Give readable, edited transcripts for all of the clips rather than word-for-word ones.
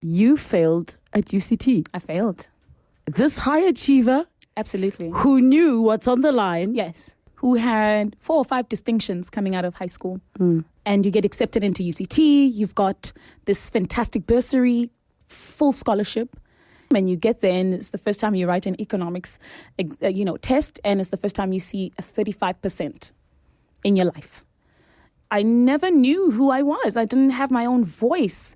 you failed at UCT. I failed. This high achiever, Absolutely. who knew what's on the line. Yes. Who had 4 or 5 distinctions coming out of high school. And you get accepted into UCT. You've got this fantastic bursary, full scholarship. When you get there, and it's the first time you write an economics test, and it's the first time you see a 35% in your life. I never knew who I was. I didn't have my own voice.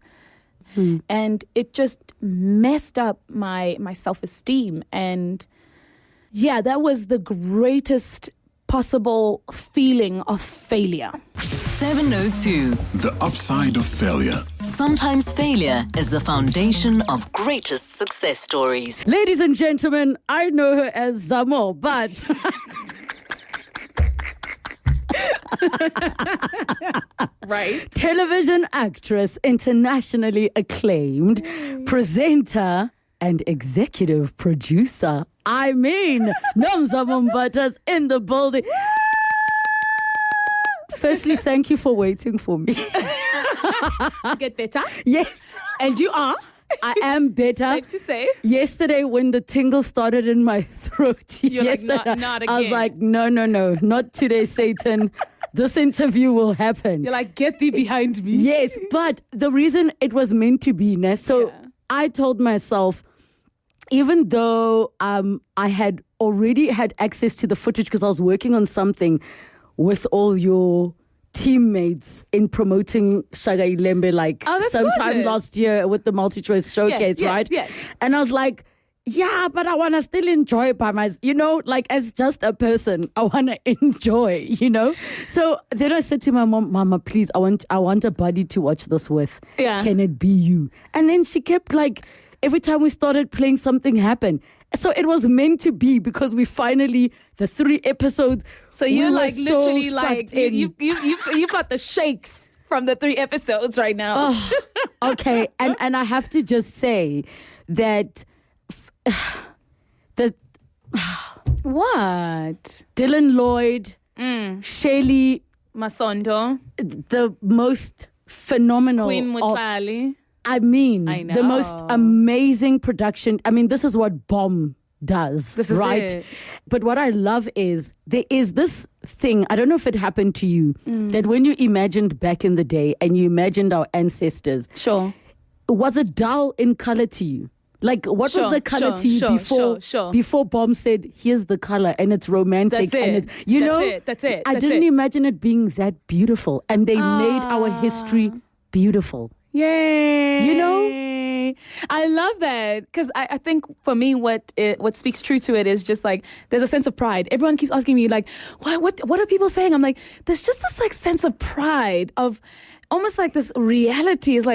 And it just messed up my self-esteem. And yeah, that was the greatest possible feeling of failure. 702. The upside of failure. Sometimes failure is the foundation of greatest success stories. Ladies and gentlemen, I know her as Zamo, but Right. television actress, internationally acclaimed, presenter, and executive producer. I mean, Nomzamo Mbatha's in the building. Firstly, thank you for waiting for me. To get better. Yes, And you are. I am better. Safe to say. Yesterday, when the tingle started in my throat, You're like, yesterday, not I was again. like, no, not today, Satan. This interview will happen. You're like, get thee behind me. Yes, but the reason it was meant to be, so Yeah. I told myself, even though I had already had access to the footage because I was working on something with all your teammates in promoting Shaka Ilembe that's sometime gorgeous. last year with the multi-choice showcase, yes, right? yes. And I was like, yeah, but I want to still enjoy it by myself, as just a person, I want to enjoy, So then I said to my mom, Mama, please, I want a buddy to watch this with. Yeah. Can it be you? And then she kept every time we started playing, something happened. So it was meant to be because we finally, the 3 episodes. So you're we were like so literally sucked like in. you've got the shakes from the 3 episodes right now. Oh, okay. And I have to just say that What? Dylan Lloyd, Shaylee, Masondo, the most phenomenal. Queen Mutlali. I mean, I the most know. amazing production. I mean, this is what Bomb does, This is right? it. But what I love is there is this thing, I don't know if it happened to you, that when you imagined back in the day and you imagined our ancestors, Sure. was it dull in color to you? What was Sure, the color sure, to you sure, sure. before Bomb said, here's the color and it's romantic That's it. and it's, That's it. I didn't imagine it being that beautiful, and they made our history beautiful. Yay. I love that because I think for me what speaks true to it is just there's a sense of pride. Everyone keeps asking me what are people saying? I'm like, there's just this sense of pride of almost this reality is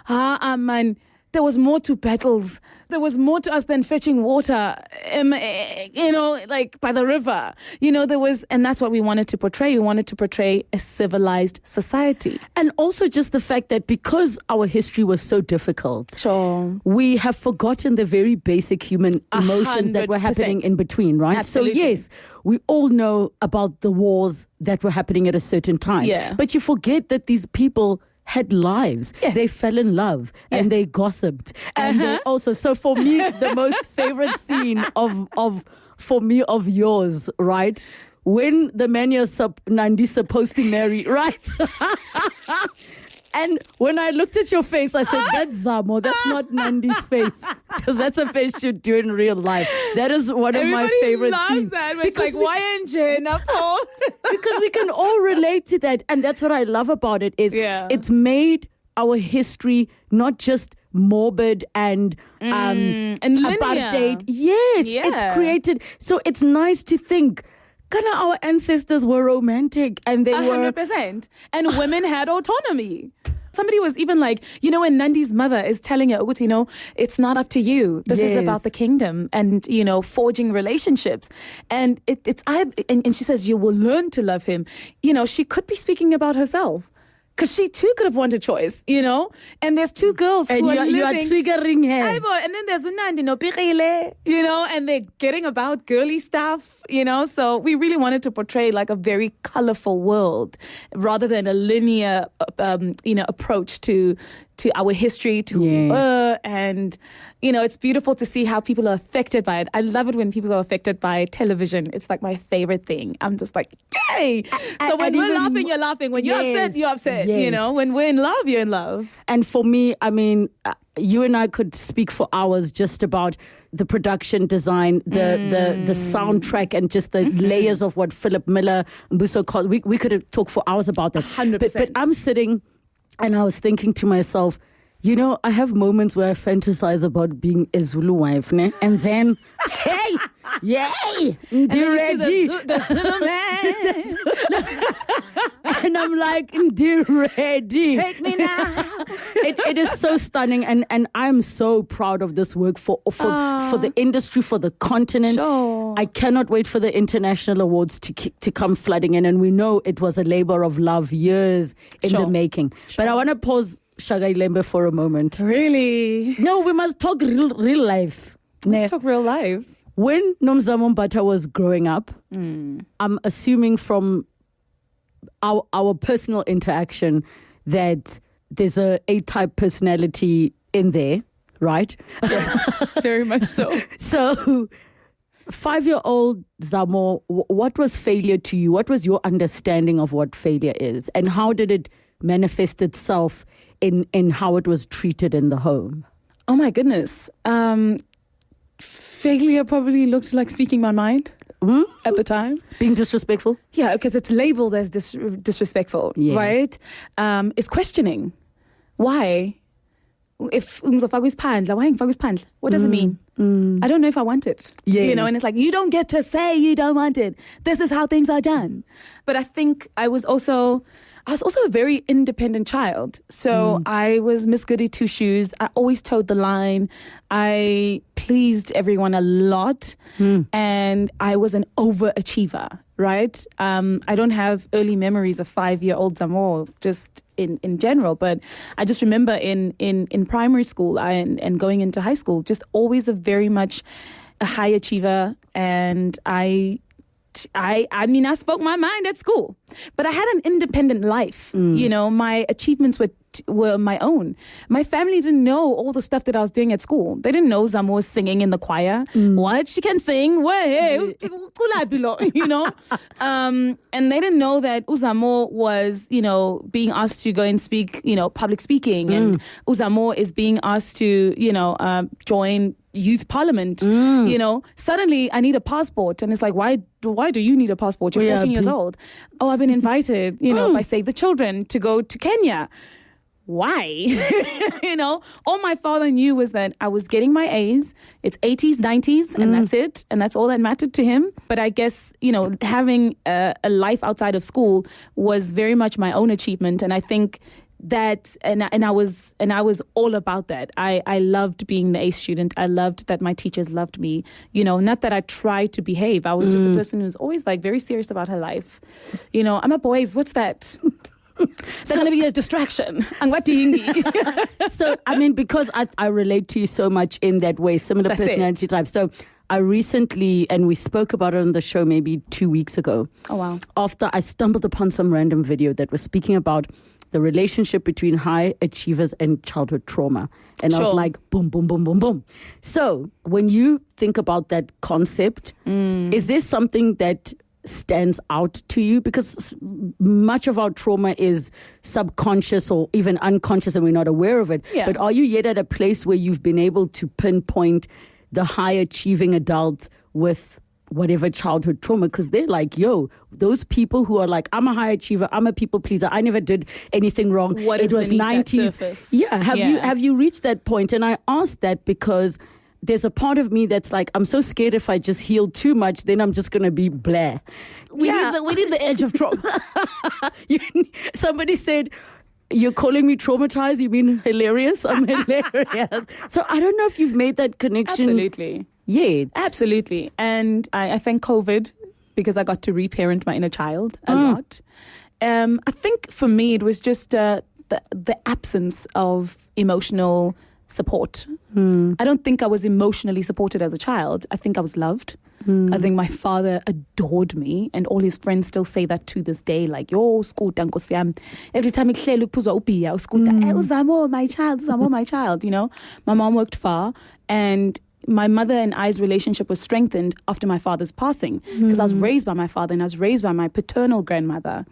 man, there was more to battles. There was more to us than fetching water, by the river. There was, and that's what we wanted to portray. We wanted to portray a civilized society. And also just the fact that because our history was so difficult, Sure. we have forgotten the very basic human emotions that were 100%. happening in between, right? Absolutely. So yes, we all know about the wars that were happening at a certain time. Yeah. But you forget that these people had lives. Yes. They fell in love and they gossiped. And they also, so for me, the most favorite scene of yours, right? When the man you're Nandi's supposed to marry, right? And when I looked at your face, I said, that's Zamo. That's not Nandi's face. Because that's a face you'd do in real life. That is one of my favorite loves scenes. that. It's Because why in Jenna, Paul? because we can all relate to that. And that's what I love about it is Yeah. it's made our history not just morbid and and linear. apartheid. Yes, Yeah. it's created. So it's nice to think, our ancestors were romantic and they were 100%. And women had autonomy. Somebody was even when Nandi's mother is telling her, it's not up to you. This is Yes. about the kingdom and, forging relationships. And and she says, you will learn to love him. She could be speaking about herself. Because she too could have wanted choice, And there's 2 girls and who you are are living. triggering her. And then there's Unandi no Pirile, and they're getting about girly stuff, So we really wanted to portray a very colorful world rather than a linear, approach to to our history, to who we were. And, it's beautiful to see how people are affected by it. I love it when people are affected by television. It's like my favorite thing. I'm just like, yay. So when we're laughing, you're laughing. When you're upset, you're upset. Yes. When we're in love, you're in love. And for me, I mean, you and I could speak for hours just about the production design, the soundtrack, and just the layers of what Philip Miller, Mbuso called. We could have talked for hours about that. 100%. But I'm sitting and I was thinking to myself, I have moments where I fantasize about being a Zulu wife, ne? And then, hey, yay, ready. The Zulu man. And I'm like, ready. Take me now. It is so stunning, and I'm so proud of this work for the industry, for the continent. Sure. I cannot wait for the international awards to come flooding in, and we know it was a labor of love, years in the making. But I want to pause Shaka Ilembe for a moment. Really? No, we must talk real life. Let's talk real life. When Nomzamo Mbatha was growing up, I'm assuming from our personal interaction that there's a A-type personality in there, right? Yes, very much so. So, 5-year-old Zamo, what was failure to you? What was your understanding of what failure is? And how did it manifest itself in how it was treated in the home? Oh my goodness. Failure probably looked like speaking my mind at the time. Being disrespectful? Yeah, because it's labeled as disrespectful, right? It's questioning. Why? If why ngifakwa phandle? What does it mean? I don't know if I want it. Yes. And it's like, you don't get to say you don't want it. This is how things are done. But I think I was also a very independent child. So I was Miss Goody Two Shoes. I always towed the line. I pleased everyone a lot. And I was an overachiever, right? I don't have early memories of 5-year-old Zamo, just in general. But I just remember in primary school and going into high school, just always a very much a high achiever. And I spoke my mind at school, but I had an independent life. My achievements were my own. My family didn't know all the stuff that I was doing at school. They didn't know Zamo was singing in the choir. What? She can sing? And they didn't know that Uzamo was, being asked to go and speak, public speaking. And Uzamo is being asked to, join youth parliament. Suddenly I need a passport, and it's like, why do you need a passport? You're 14 years old. Oh, I've been invited, by Save the Children to go to Kenya. Why? All my father knew was that I was getting my A's. It's 80s, 90s, and that's it. And that's all that mattered to him. But I guess, having a life outside of school was very much my own achievement. And I think that, and I was all about that. I loved being the A student. I loved that my teachers loved me. Not that I tried to behave. I was just a person who's always like very serious about her life. I'm a boys. What's that? They're going to be a distraction. So, because I relate to you so much in that way, similar personality type. So, I recently, and we spoke about it on the show maybe 2 weeks ago. Oh, wow. After I stumbled upon some random video that was speaking about the relationship between high achievers and childhood trauma. And I was like, boom, boom, boom, boom, boom. So, when you think about that concept, is there something that stands out to you? Because much of our trauma is subconscious or even unconscious and we're not aware of it. Yeah. But are you yet at a place where you've been able to pinpoint the high achieving adult with whatever childhood trauma? Because they're like, those people who are like, I'm a high achiever, I'm a people pleaser, I never did anything wrong. What it was 90s. Yeah. Have you reached that point? And I asked that because there's a part of me that's like, I'm so scared if I just heal too much, then I'm just going to be blah. We need the edge of trauma. Somebody said, you're calling me traumatized? You mean hilarious? I'm hilarious. So I don't know if you've made that connection. Absolutely. Yeah. Absolutely. And I thank COVID because I got to reparent my inner child a lot. I think for me, it was just the absence of emotional support. I don't think I was emotionally supported as a child. I think I was loved. I think my father adored me, and all his friends still say that to this day, like, yo, Skuta, Nkosi yami. Every time he look phuzwa upiya, Skuta, Uzamo, my child, Uzamo, my child, you know. My mom worked far, and my mother and I's relationship was strengthened after my father's passing, because I was raised by my father and I was raised by my paternal grandmother.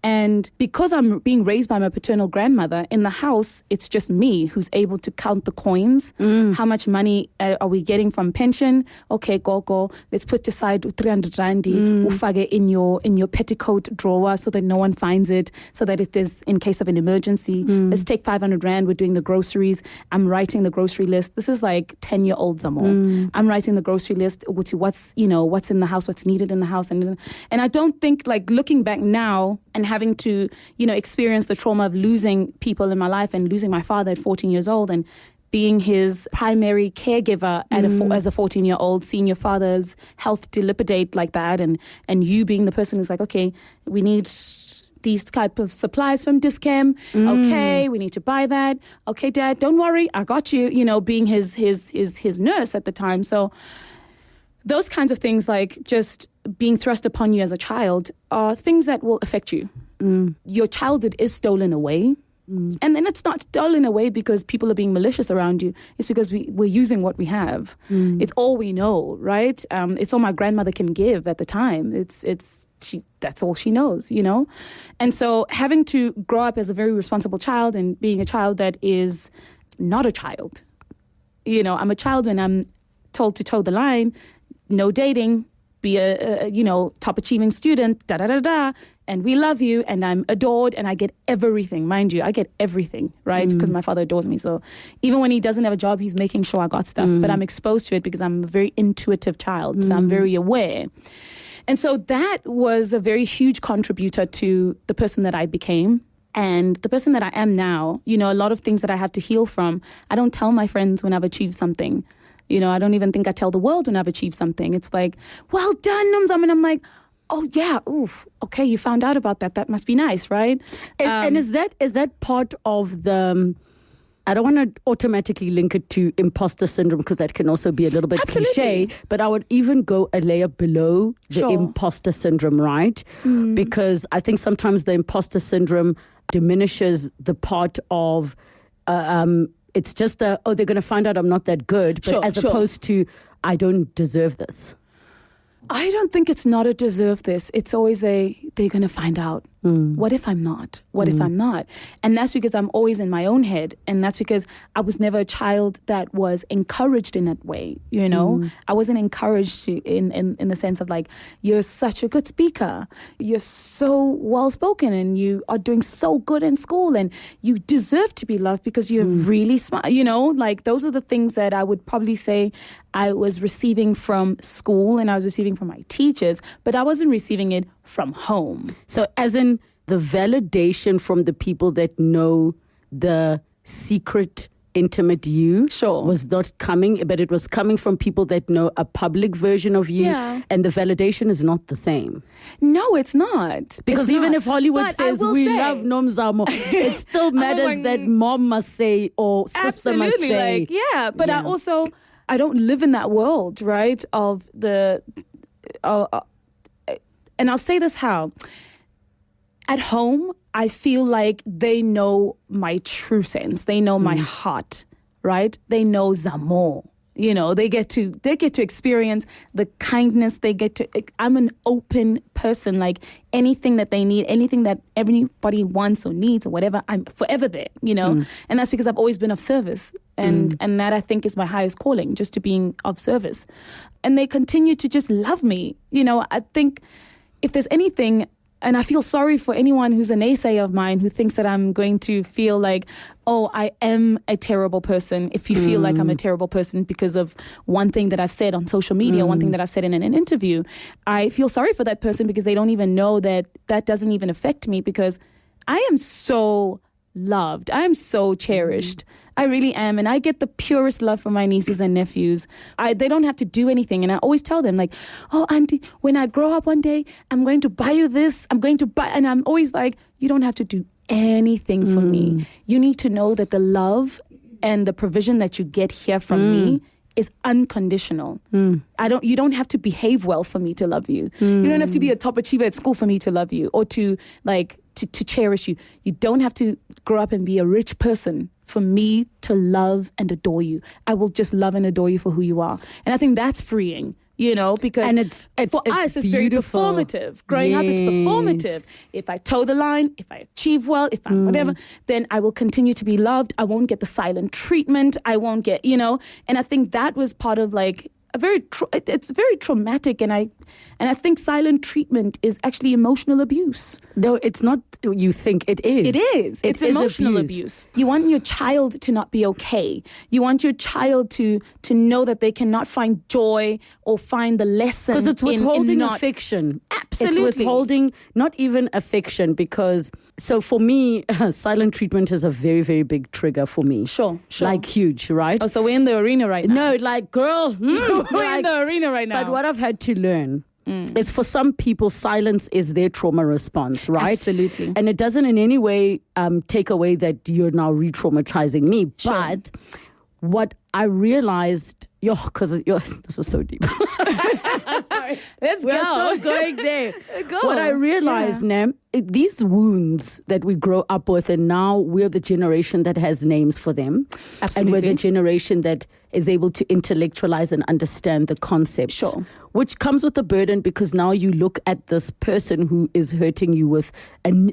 And because I'm being raised by my paternal grandmother, in the house, it's just me who's able to count the coins. How much money are we getting from pension? Okay, go. Let's put aside 300 randi, ufage in your petticoat drawer so that no one finds it, so that if there's, in case of an emergency, let's take 500 rand, we're doing the groceries. I'm writing the grocery list. This is like 10-year-old Zamo. I'm writing the grocery list, what's in the house, what's needed in the house. And I don't think, like, looking back now and having to, experience the trauma of losing people in my life and losing my father at 14 years old and being his primary caregiver as a 14-year-old, seeing your father's health dilapidate like that, and you being the person who's like, okay, we need these type of supplies from Discam. Okay, we need to buy that. Okay, Dad, don't worry, I got you. Being his nurse at the time. So those kinds of things, like just being thrust upon you as a child, are things that will affect you. Your childhood is stolen away. And then it's not stolen away because people are being malicious around you. It's because we're using what we have. It's all we know, right? It's all my grandmother can give at the time. That's all she knows, And so having to grow up as a very responsible child and being a child that is not a child. I'm a child when I'm told to toe the line, no dating, be a top achieving student, and we love you, and I'm adored, and I get everything. Mind you, I get everything, right? Because my father adores me. So even when he doesn't have a job, he's making sure I got stuff. But I'm exposed to it because I'm a very intuitive child. So I'm very aware. And so that was a very huge contributor to the person that I became. And the person that I am now, a lot of things that I have to heal from, I don't tell my friends when I've achieved something. I don't even think I tell the world when I've achieved something. It's like, well done, Nomzamo. And I'm like, oh yeah, oof, okay, you found out about that. That must be nice, right? And is that part of the... I don't want to automatically link it to imposter syndrome, because that can also be a little bit cliche, but I would even go a layer below the imposter syndrome, right? Because I think sometimes the imposter syndrome diminishes the part of... it's just they're going to find out I'm not that good, but opposed to, I don't deserve this. I don't think it's not a deserve this. It's always they're going to find out. What if I'm not? What if I'm not? And that's because I'm always in my own head. And that's because I was never a child that was encouraged in that way. I wasn't encouraged in the sense of like, you're such a good speaker. You're so well-spoken and you are doing so good in school and you deserve to be loved because you're really smart. Like those are the things that I would probably say I was receiving from school and I was receiving from my teachers, but I wasn't receiving it from home. So as in the validation from the people that know the secret, intimate you was not coming, but it was coming from people that know a public version of you. Yeah. And the validation is not the same. No, it's not. Because even if Hollywood says we love Nomzamo, it still matters that mom must say or sister must say. But I don't live in that world, right? Of the... and I'll say this how. At home, I feel like they know my true sense. They know my heart, right? They know Zamo. They get to experience the kindness. I'm an open person. Like anything that they need, anything that everybody wants or needs or whatever, I'm forever there, And that's because I've always been of service. And that I think is my highest calling, just to being of service. And they continue to just love me. I think if there's anything, and I feel sorry for anyone who's a naysayer of mine who thinks that I'm going to feel like, oh, I am a terrible person. If you feel like I'm a terrible person because of one thing that I've said on social media, one thing that I've said in an interview, I feel sorry for that person because they don't even know that doesn't even affect me, because I am so loved. I am so cherished. I really am. And I get the purest love from my nieces and nephews. They don't have to do anything. And I always tell them like, oh, auntie, when I grow up one day, I'm going to buy you this. I'm going to buy. And I'm always like, you don't have to do anything for me. You need to know that the love and the provision that you get here from me is unconditional. You don't have to behave well for me to love you. You don't have to be a top achiever at school for me to love you, or to to cherish you. You don't have to grow up and be a rich person for me to love and adore you. I will just love and adore you for who you are. And I think that's freeing. Because and it's for us, it's beautiful. very performative. Growing up, it's performative. If I toe the line, if I achieve well, if I'm whatever, then I will continue to be loved. I won't get the silent treatment. I won't get, and I think that was part of it's very traumatic, and I think silent treatment is actually emotional abuse. No, it's not. You think it is. It is. It's emotional abuse. You want your child to not be okay. You want your child to know that they cannot find joy or find the lesson. Because it's withholding in affection. Absolutely. It's withholding not even affection, because so for me, silent treatment is a very, very big trigger for me. Sure. Like huge, right? Oh, so we're in the arena right now. No, like girl. We're in the arena right now. But what I've had to learn is, for some people, silence is their trauma response, right? Absolutely. And it doesn't in any way take away that you're now re-traumatizing me. Sure. But what I realized, this is so deep. Let's We're go. so going there. Go. What I realized, these wounds that we grow up with, and now we're the generation that has names for them. Absolutely. And we're the generation that is able to intellectualize and understand the concepts. Sure. Which comes with a burden, because now you look at this person who is hurting you with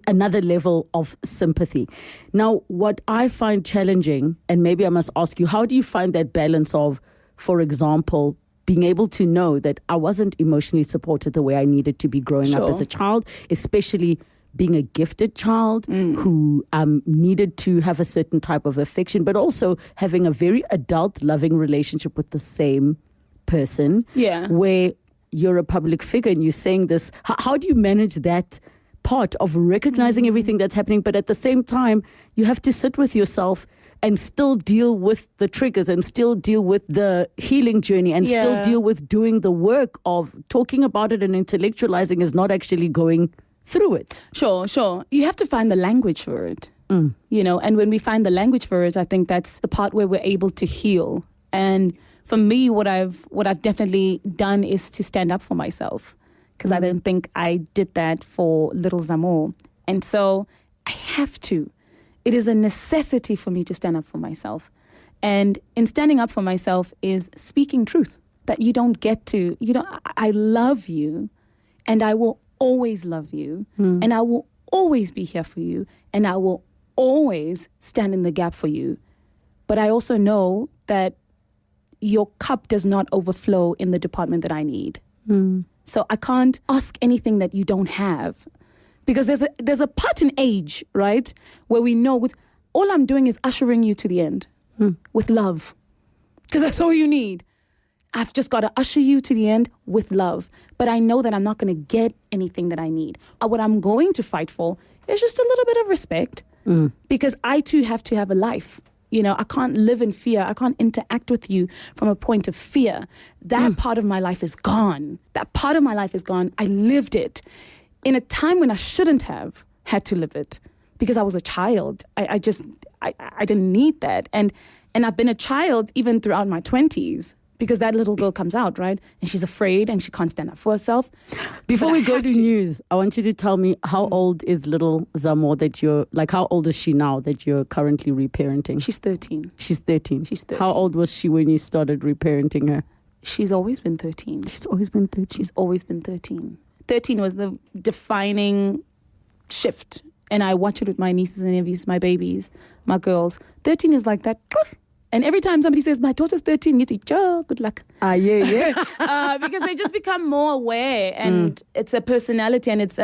another level of sympathy. Now, what I find challenging, and maybe I must ask you, how do you find that balance of, for example, being able to know that I wasn't emotionally supported the way I needed to be growing up as a child, especially being a gifted child who needed to have a certain type of affection, but also having a very adult, loving relationship with the same person, where you're a public figure and you're saying this. How do you manage that part of recognizing everything that's happening, but at the same time, you have to sit with yourself and still deal with the triggers, and still deal with the healing journey, and still deal with doing the work of talking about it and intellectualizing is not actually going through it. Sure. You have to find the language for it, and when we find the language for it, I think that's the part where we're able to heal. And for me, what I've definitely done is to stand up for myself, because I don't think I did that for little Zamo. And so I have to. It is a necessity for me to stand up for myself. And in standing up for myself is speaking truth, that you don't get to, I love you, and I will always love you, and I will always be here for you, and I will always stand in the gap for you. But I also know that your cup does not overflow in the department that I need. So I can't ask anything that you don't have. Because there's a part in age, right, where we know all I'm doing is ushering you to the end with love. Because that's all you need. I've just got to usher you to the end with love. But I know that I'm not going to get anything that I need. What I'm going to fight for is just a little bit of respect. Because I too have to have a life. I can't live in fear. I can't interact with you from a point of fear. That part of my life is gone. That part of my life is gone. I lived it in a time when I shouldn't have had to live it, because I was a child. I didn't need that. And I've been a child even throughout my 20s, because that little girl comes out, right? And she's afraid and she can't stand up for herself. Before we go to news, I want you to tell me, how old is little Zamo how old is she now that you're currently reparenting? She's 13. She's 13. She's 13. How old was she when you started reparenting her? She's always been 13. She's always been 13. She's always been 13. 13 was the defining shift. And I watch it with my nieces and nephews, my babies, my girls. 13 is like that. And every time somebody says, my daughter's 13, you think, oh, good luck. Because they just become more aware. And it's a personality, and it's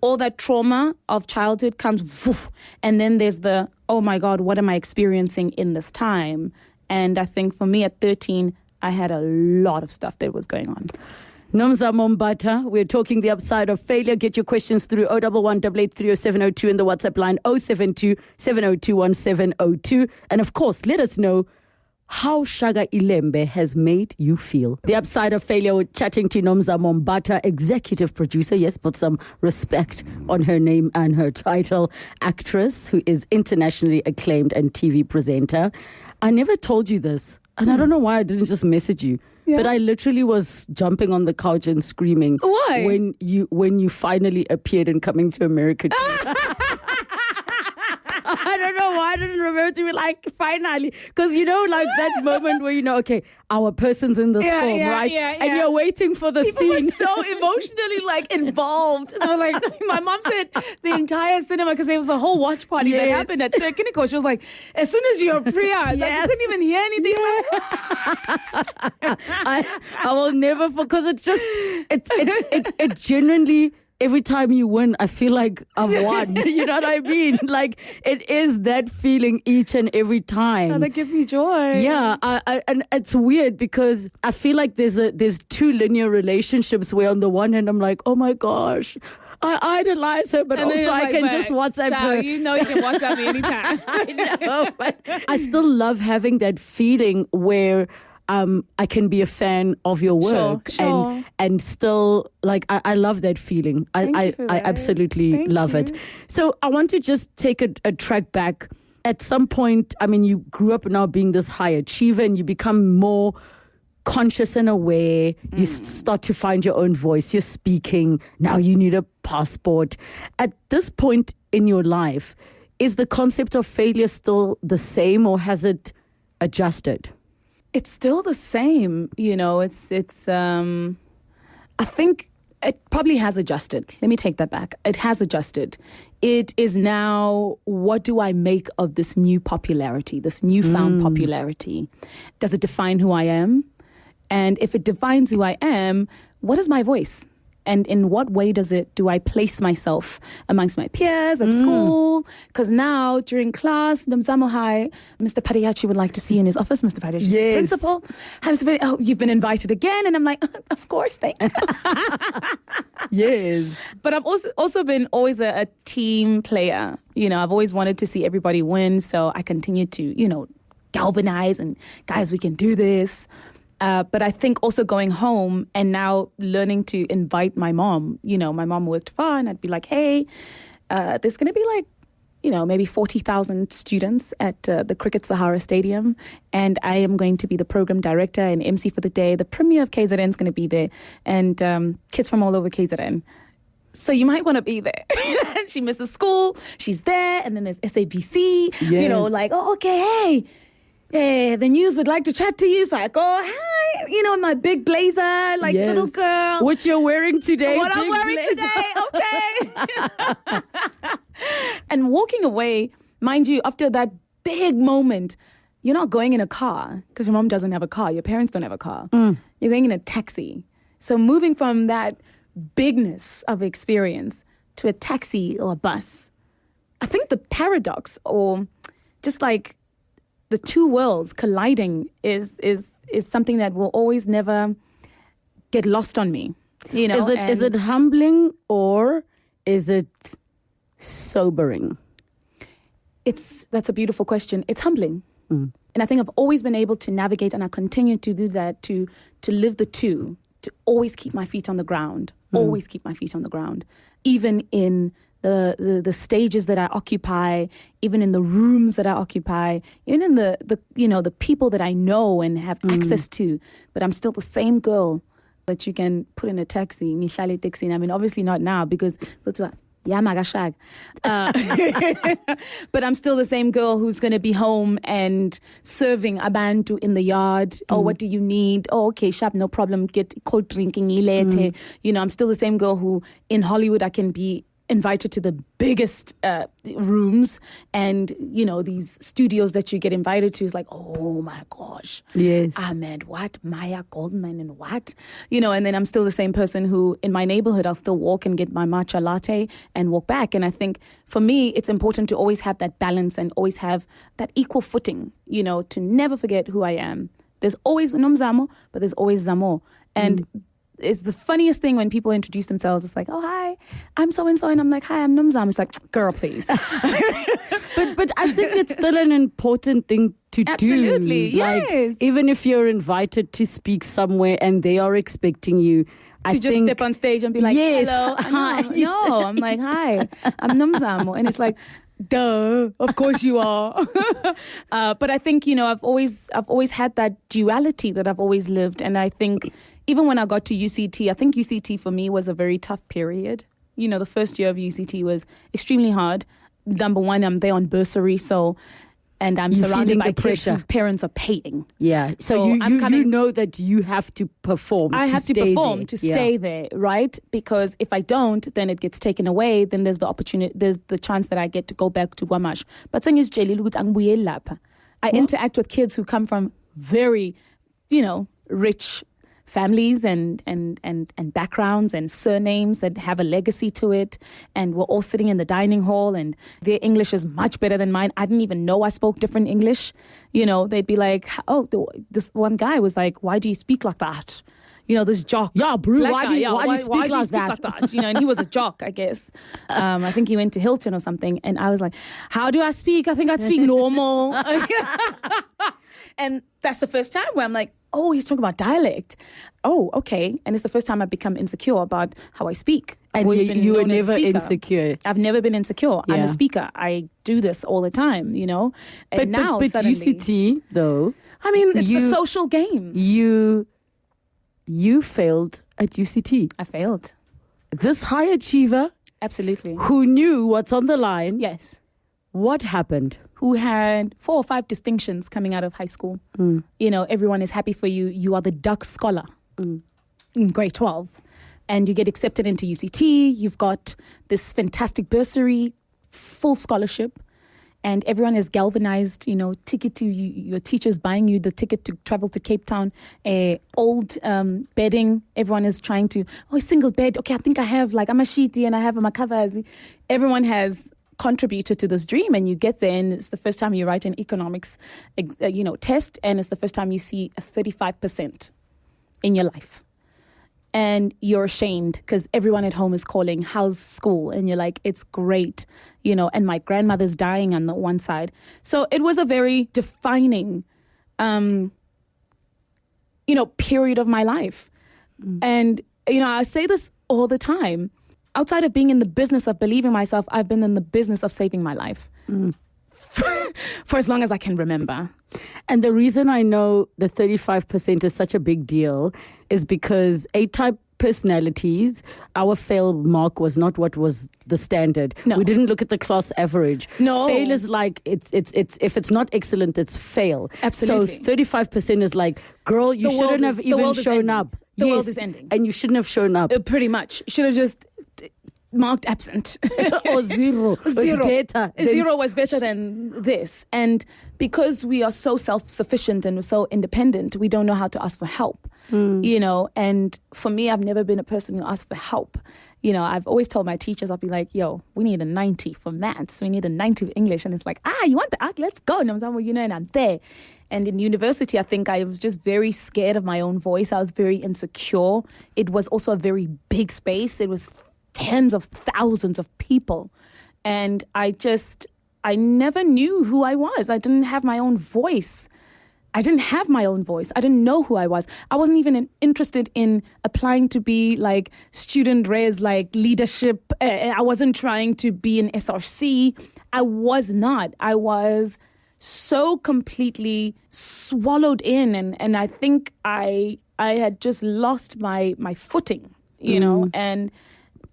all that trauma of childhood comes, woof, and then there's the, oh my God, what am I experiencing in this time? And I think for me at 13, I had a lot of stuff that was going on. Nomzamo Mbatha, we're talking the upside of failure. Get your questions through 011 883 0702 in the WhatsApp line 072 702 1702. And of course, let us know how Shaka Ilembe has made you feel. The upside of failure, we're chatting to Nomzamo Mbatha, executive producer. Yes, put some respect on her name and her title. Actress who is internationally acclaimed and TV presenter. I never told you this. And I don't know why I didn't just message you. Yeah. But I literally was jumping on the couch and screaming. Why? When you finally appeared in Coming to America. I don't know why I didn't remember to be like, finally. Because, like that moment where, okay, our person's in this film, right? And you're waiting for the People scene. were so emotionally involved. They were like, my mom said the entire cinema, because there was a whole watch party that happened at Kiniko. She was like, as soon as you're Priya, you couldn't even hear anything. I will never, because it's just, it genuinely, every time you win, I feel like I've won. You know what I mean? Like, it is that feeling each and every time. Oh, that gives me joy. Yeah, and it's weird because I feel like there's two linear relationships where on the one hand I'm like, oh my gosh, I idolize her, but and also I can just WhatsApp her. You can WhatsApp me anytime. I know, but I still love having that feeling where I can be a fan of your work sure. and still I love that feeling. I absolutely love it. So I want to just take a track back. At some point, you grew up now being this high achiever and you become more conscious and aware. You start to find your own voice. You're speaking. Now you need a passport. At this point in your life, is the concept of failure still the same or has it adjusted? It's still the same, it's I think it probably has adjusted. Let me take that back. It has adjusted. It is now, what do I make of this new popularity, this newfound popularity? Does it define who I am? And if it defines who I am, what is my voice? And in what way do I place myself amongst my peers at school? Because now during class, Nomzamo, hi, Mr. Padiachi would like to see you in his office. Mr. Padiachi, yes. Principal. Hi, Mr. Padiachi. Oh, you've been invited again. And I'm like, of course, thank you. Yes. But I've also been always a team player. I've always wanted to see everybody win. So I continue to, galvanize and guys, we can do this. But I think also going home and now learning to invite my mom. My mom worked far and I'd be like, hey, there's going to be maybe 40,000 students at the Cricket Sahara Stadium. And I am going to be the program director and MC for the day. The premier of KZN is going to be there and kids from all over KZN. So you might want to be there. She misses school. She's there. And then there's SABC, yes. oh, okay, hey, the news would like to chat to you. So I go, hi, in my big blazer, yes. little girl. What you're wearing today. What I'm wearing today, okay. And walking away, mind you, after that big moment, you're not going in a car because your mom doesn't have a car. Your parents don't have a car. You're going in a taxi. So moving from that bigness of experience to a taxi or a bus, I think the paradox or just the two worlds colliding is something that will always never get lost on me. Is it humbling or is it sobering? That's a beautiful question. It's humbling. And I think I've always been able to navigate, and I continue to do that, to live the two, to always keep my feet on the ground, even in the stages that I occupy, even in the rooms that I occupy, even in the people that I know and have access to. But I'm still the same girl that you can put in a taxi. Obviously not now because but I'm still the same girl who's going to be home and serving abantu in the yard. Oh, what do you need? Oh, okay, sharp, no problem. Get cold drinking. I'm still the same girl who in Hollywood I can be invited to the biggest rooms and, these studios that you get invited to is like, oh my gosh. Yes. Ahmed, what? Maya Goldman and what? And then I'm still the same person who in my neighborhood, I'll still walk and get my matcha latte and walk back. And I think for me, it's important to always have that balance and always have that equal footing, to never forget who I am. There's always Nomzamo, but there's always Zamo. And it's the funniest thing when people introduce themselves. It's like, oh, hi, I'm so-and-so. And I'm like, hi, I'm Nomzamo. It's like, girl, please. But I think it's still an important thing to do. Absolutely, yes. Even if you're invited to speak somewhere and they are expecting you, to just step on stage and be like, yes, hello. hi. No, I'm like, hi, I'm Nomzamo. And it's like, duh, of course you are. But I think, I've always had that duality that I've always lived. And I think even when I got to UCT, I think UCT for me was a very tough period. The first year of UCT was extremely hard. Number one, I'm there on bursary, and I'm surrounded by kids whose parents are paying. Yeah. So you know that you have to perform. I have to perform to stay there, right? Because if I don't, then it gets taken away. Then there's the chance that I get to go back to Guamash. But I interact with kids who come from very, rich families and backgrounds and surnames that have a legacy to it. And we're all sitting in the dining hall and their English is much better than mine. I didn't even know I spoke different English. They'd be like, this one guy was like, why do you speak like that? This jock. Yeah, bro, why do you speak like that? And he was a jock, I guess. I think he went to Hilton or something. And I was like, how do I speak? I think I speak normal. And that's the first time where I'm like, oh, he's talking about dialect. Oh, okay. And it's the first time I've become insecure about how I speak. And you were never insecure. I've never been insecure. Yeah. I'm a speaker. I do this all the time, And but suddenly, UCT, though. I mean, it's the social game. You failed at UCT. I failed. This high achiever. Absolutely. Who knew what's on the line. Yes. What happened? Who had 4 or 5 distinctions coming out of high school. Everyone is happy for you. You are the duck scholar in grade 12. And you get accepted into UCT. You've got this fantastic bursary, full scholarship. And everyone is galvanized, ticket to your teachers buying you the ticket to travel to Cape Town, old bedding. Everyone is trying to, single bed. Okay, I think I have I'm a sheetie and I have a makavazi. Everyone has contributed to this dream, and you get there and it's the first time you write an economics test, and it's the first time you see a 35% in your life, and you're ashamed because everyone at home is calling, how's school? And you're like, it's great, and my grandmother's dying on the one side. So it was a very defining period of my life. And I say this all the time. Outside of being in the business of believing myself, I've been in the business of saving my life for as long as I can remember. And the reason I know the 35% is such a big deal is because A-type personalities, our fail mark was not what was the standard. No. We didn't look at the class average. No. Fail is like, it's if it's not excellent, it's fail. Absolutely. So 35% is like, girl, you shouldn't have even shown up. The world is ending. And you shouldn't have shown up. Pretty much. Should have just marked absent. Or zero. Zero was better than this. And because we are so self-sufficient and so independent, we don't know how to ask for help. And for me, I've never been a person who asks for help. I've always told my teachers, I'll be like, we need a 90 for maths. We need a 90 for English. And it's like, you want the art? Let's go. Nomzamo, and I'm there. And in university, I think I was just very scared of my own voice. I was very insecure. It was also a very big space. It was tens of thousands of people. And I never knew who I was. I didn't have my own voice. I didn't know who I was. I wasn't even interested in applying to be student res, leadership. I wasn't trying to be an SRC. I was not. I was so completely swallowed in. And I think I had just lost my footing, and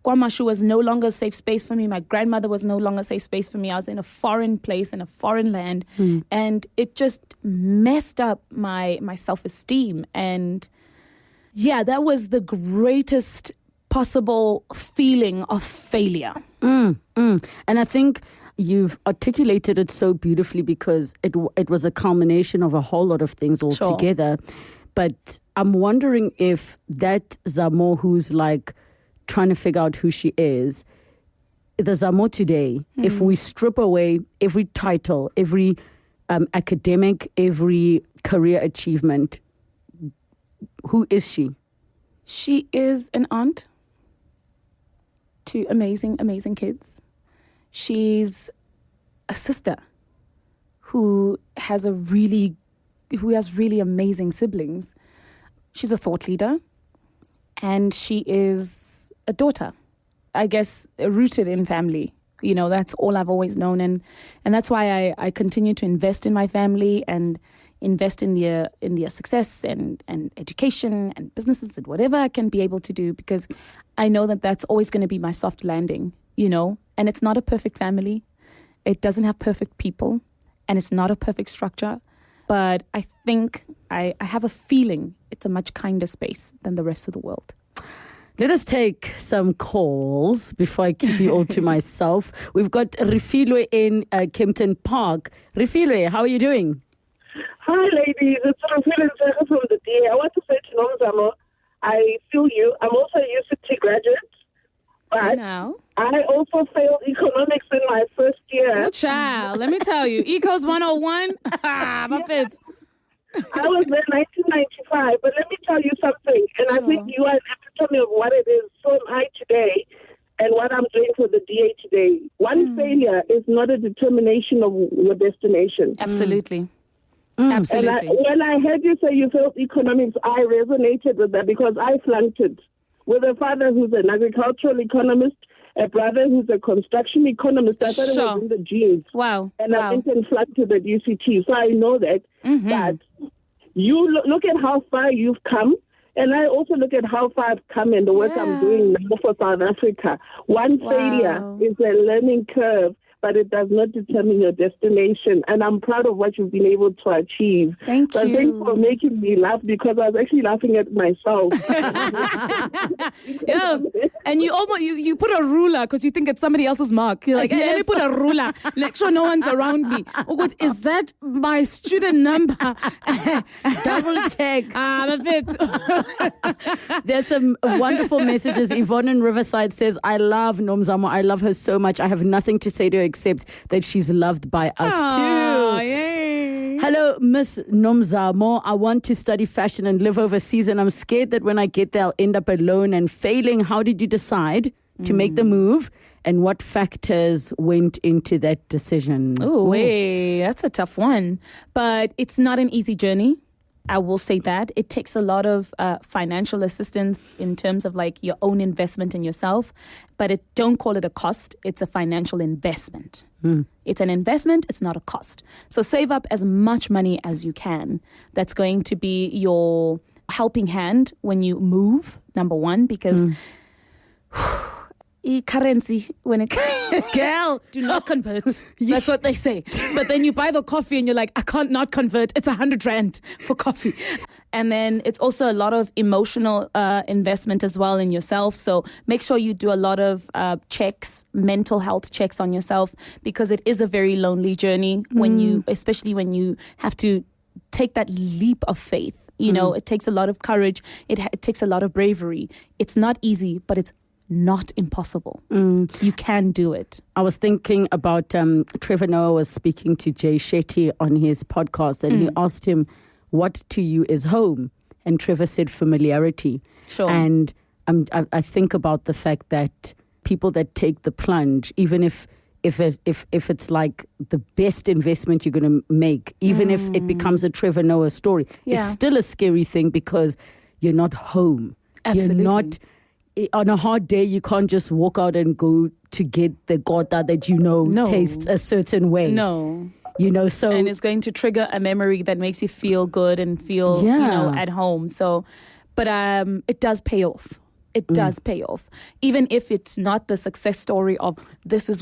Kwamashu was no longer a safe space for me. My grandmother was no longer a safe space for me. I was in a foreign place, in a foreign land. And it just messed up my self-esteem. And that was the greatest possible feeling of failure. And I think you've articulated it so beautifully because it was a culmination of a whole lot of things all together. But I'm wondering if that Zamo who's trying to figure out who she is, the Zamo today, if we strip away every title, every academic, every career achievement, who is she? She is an aunt to amazing, amazing kids. She's a sister who has really amazing siblings. She's a thought leader, and she is a daughter, I guess, rooted in family. You know, that's all I've always known. And that's why I continue to invest in my family and invest in their success and education and businesses and whatever I can be able to do, because I know that that's always going to be my soft landing, you know. And it's not a perfect family. It doesn't have perfect people, and it's not a perfect structure. But I think I have a feeling it's a much kinder space than the rest of the world. Let us take some calls before I keep you all to myself. We've got Refilwe in Kempton Park. Refilwe, how are you doing? Hi, ladies. It's Refilwe from the DA. I want to say to Nomzamo, I feel you. I'm also a UCT graduate, but I also failed economics in my first year. Oh, child. Let me tell you. Ecos 101. My fit. I was there in 1995, but let me tell you something, and I think you are an epitome of what it is. So am I today, and what I'm doing for the DA today. One failure is not a determination of your destination. Absolutely. Absolutely. And when I heard you say you failed economics, I resonated with that because I flunked it. With a father who's an agricultural economist, a brother who's a construction economist. I thought it was in the genes. Wow. And I went and flunked it at UCT. So I know that. But you look at how far you've come. And I also look at how far I've come and the work I'm doing now for South Africa. One failure is a learning curve, but it does not determine your destination. And I'm proud of what you've been able to achieve. Thank you. Thanks for making me laugh, because I was actually laughing at myself. Yeah. And you almost you put a ruler because you think it's somebody else's mark. You're like, hey, let me put a ruler. Make sure no one's around me. Oh God, is that my student number? Double check. I'm a fit. There's some wonderful messages. Yvonne in Riverside says, I love Nomzamo. I love her so much. I have nothing to say to her except that she's loved by us too. Yay. Hello, Miss Nomzamo. I want to study fashion and live overseas, and I'm scared that when I get there, I'll end up alone and failing. How did you decide to make the move, and what factors went into that decision? Oh, that's a tough one. But it's not an easy journey. I will say that. It takes a lot of financial assistance in terms of like your own investment in yourself. But don't call it a cost. It's a financial investment. It's an investment. It's not a cost. So save up as much money as you can. That's going to be your helping hand when you move, number one, because currency, when it Girl, do not convert. That's what they say. But then you buy the coffee and you're like, I can't not convert. It's 100 Rand for coffee. And then it's also a lot of emotional investment as well in yourself. So make sure you do a lot of checks, mental health checks on yourself, because it is a very lonely journey especially when you have to take that leap of faith. You know, it takes a lot of courage. It takes a lot of bravery. It's not easy, but it's not impossible. You can do it. I was thinking about Trevor Noah was speaking to Jay Shetty on his podcast, and he asked him, what to you is home? And Trevor said familiarity. Sure. And I think about the fact that people that take the plunge, even if it's like the best investment you're going to make, even if it becomes a Trevor Noah story, it's still a scary thing because you're not home. Absolutely. You're not. On a hard day, you can't just walk out and go to get the gota that tastes a certain way. No. So... And it's going to trigger a memory that makes you feel good and feel, at home. So, but it does pay off. It does pay off. Even if it's not the success story of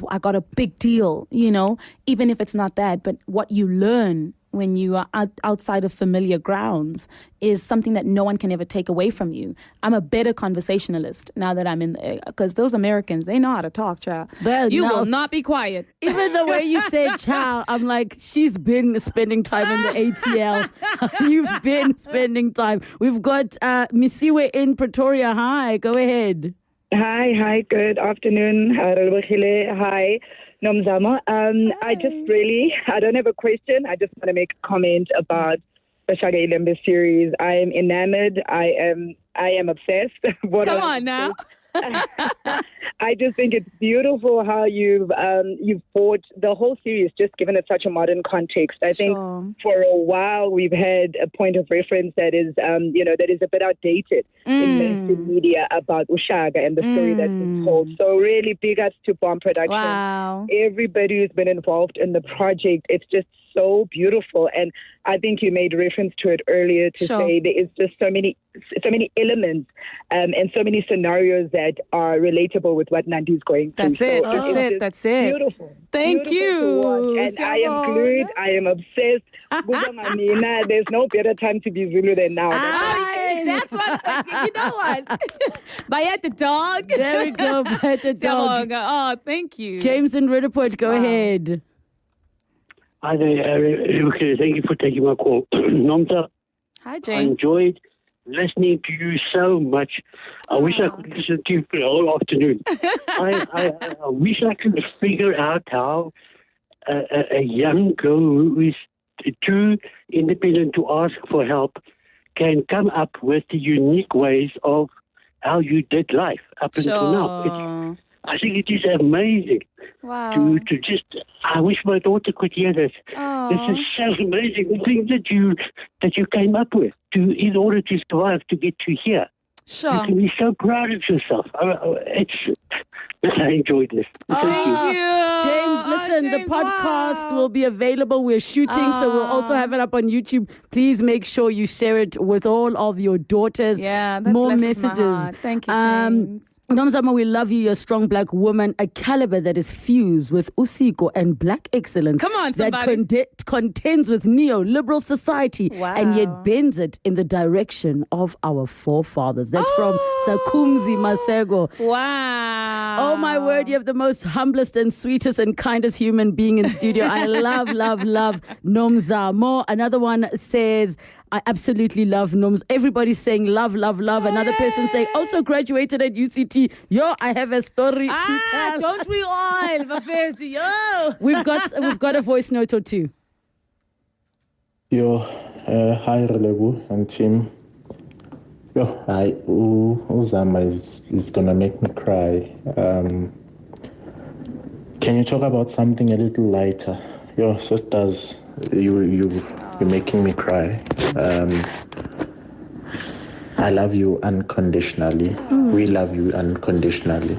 I got a big deal, even if it's not that, but what you learn when you are outside of familiar grounds is something that no one can ever take away from you. I'm a better conversationalist now that I'm in there, because those Americans, they know how to talk, child. You will not be quiet. Even the way you said child, I'm like, she's been spending time in the ATL. You've been spending time. We've got Misiwe in Pretoria. Hi, go ahead. Hi, good afternoon. Relebogile. Hi. Nomzamo, I don't have a question. I just want to make a comment about the Shaka Ilembe series. I am enamored. I am obsessed. Come on now. I just think it's beautiful how you've brought the whole series, just given it such a modern context. I think for a while we've had a point of reference that is, that is a bit outdated in mainstream media about Shaka and the story that's been told. So really big ups to Bomb Production. Wow. Everybody who's been involved in the project. It's just so beautiful. And I think you made reference to it earlier to say there is just so many elements and so many scenarios that are relatable with what Nandi's going through. That's it. Beautiful. Thank you. To watch. And I am glued. I am obsessed. There's no better time to be Zulu than now. That's what, you know what? Bayat the dog. There we go, Bayat the dog. Oh, thank you. James in Redeport, go ahead. Hi there, thank you for taking my call. Nomza, Hi, James. I enjoyed listening to you so much. I wish I could listen to you for the whole afternoon. I wish I could figure out how a young girl who is too independent to ask for help can come up with the unique ways of how you did life up until now. I think it is amazing. Wow. To just, I wish my daughter could hear this. This is so amazing. The things that you came up with in order to survive, to get to here. Sure. You can be so proud of yourself. I enjoyed this. Thank you. James, listen, the podcast will be available. We're shooting, so we'll also have it up on YouTube. Please make sure you share it with all of your daughters. Yeah, that more blesses messages. My heart. Thank you, James. Nomzamo, we love you. You're a strong black woman, a caliber that is fused with usiko and black excellence. Come on, somebody. That contends with neoliberal society and yet bends it in the direction of our forefathers. That's from Sakumzi Masego. Wow. Oh my word, you have the most humblest and sweetest and kindest human being in studio. I love Nomzamo. Another one says, I absolutely love Noms. Everybody's saying love. Another person saying, also graduated at UCT. Yo, I have a story to tell. Don't we all, Bafeti? Yo. We've got a voice note or two. Yo, hi Relebu and team. Yo, Uzama is gonna make me cry. Can you talk about something a little lighter? Yo, sisters, you're making me cry. I love you unconditionally. We love you unconditionally.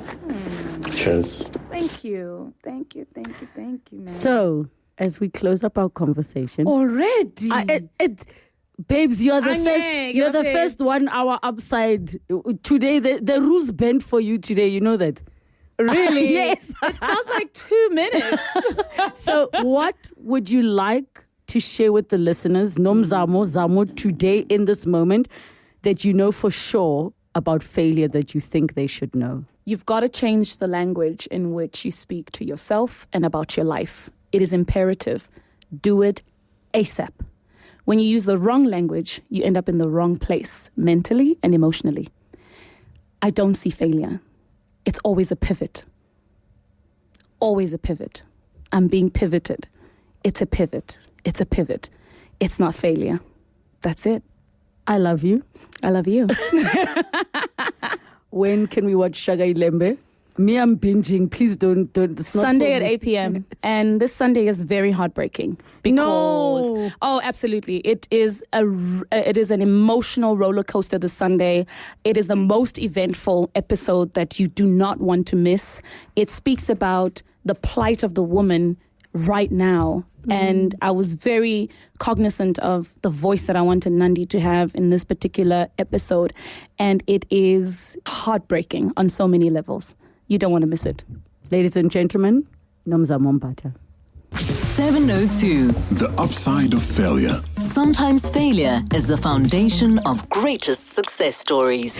Cheers. Thank you, man. So, as we close up our conversation already, babes, you're the first 1 hour upside today. The rules bent for you today. You know that. Really? Yes. It felt like 2 minutes. So, what would you like to share with the listeners, Zamo, today in this moment, that you know for sure about failure that you think they should know? You've got to change the language in which you speak to yourself and about your life. It is imperative. Do it ASAP. When you use the wrong language, you end up in the wrong place, mentally and emotionally. I don't see failure. It's always a pivot. Always a pivot. I'm being pivoted. It's a pivot. It's a pivot. It's not failure. That's it. I love you. I love you. When can we watch Shaka Ilembe? Me, I'm binging. Please don't. Sunday at 8 p.m. And this Sunday is very heartbreaking. Because, oh, absolutely. It is an emotional roller coaster this Sunday. It is the most eventful episode that you do not want to miss. It speaks about the plight of the woman right now. And I was very cognizant of the voice that I wanted Nandi to have in this particular episode. And it is heartbreaking on so many levels. You don't want to miss it. Ladies and gentlemen, Nomzamo Mbatha. 702. The upside of failure. Sometimes failure is the foundation of greatest success stories.